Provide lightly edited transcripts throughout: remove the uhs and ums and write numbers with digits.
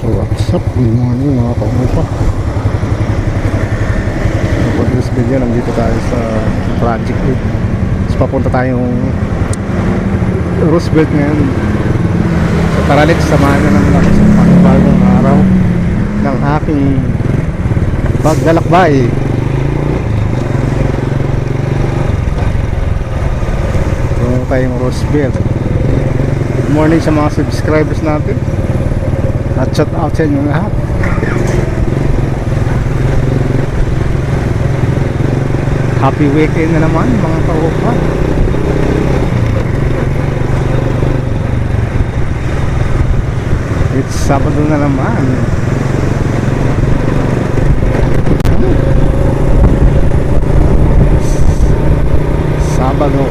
What's up? Good morning mga kaupa. For this video, nandito tayo sa Project 8. Tapos papunta tayong Roosevelt ngayon. So tara let's samahan na naman ako sa panibagong araw ng aking paglalakbay. So tayong Roosevelt. Good morning sa mga subscribers natin. At shout out sa inyo lahat. Happy weekend na naman mga kaupa. It's Sabado na naman. Sabado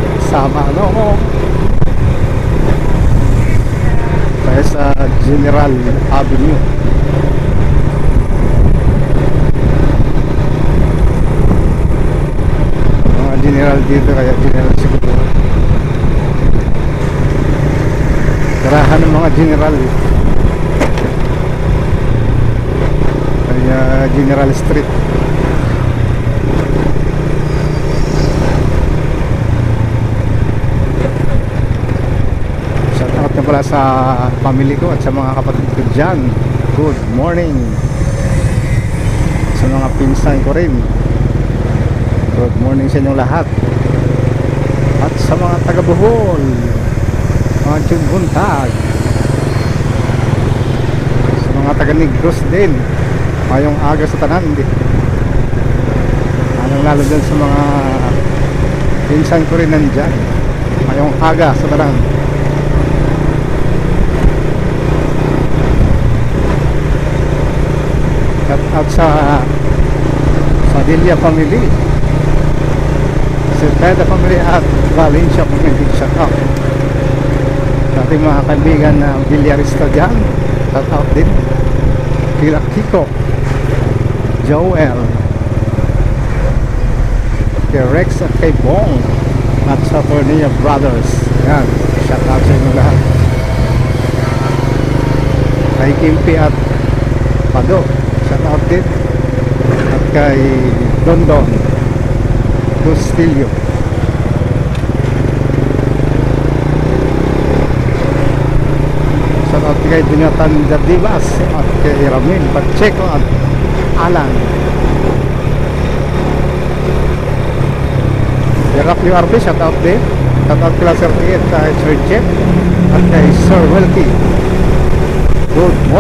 tayo sa General Avenue. Mga general dito, kaya general siguro. Tirahan ng mga general, kaya General Street. Na pala sa family ko at sa mga kapatid ko dyan, good morning. Sa mga pinsan ko rin, good morning sa inyong lahat. At sa mga taga Bohol, mga Junbuntag, sa mga taga Negros din, mayong aga sa tanan din. Lalo dyan sa mga pinsan ko rin nandyan, mayong aga sa tanan. At sa Padilla family, sa Peda family at Valencia family, shout out sa ating mga kaibigan na bilyarista dyan, shout out din kila Kiko, Joel, kay Rex at kay Bong, at sa Tornilla Brothers. Yan, shout out sa inyo lahat. Kay Kimpi at Pado, shout out din. At kay Dondon Bustillo. Shout out kay Dunyatan Jardibas at kay Ramin Pacheco at Alan. Yakap yung RP, shout out din. Shout out kay Sir Tiet, kay Sir Jeff at kay Sir Welky. Good morning.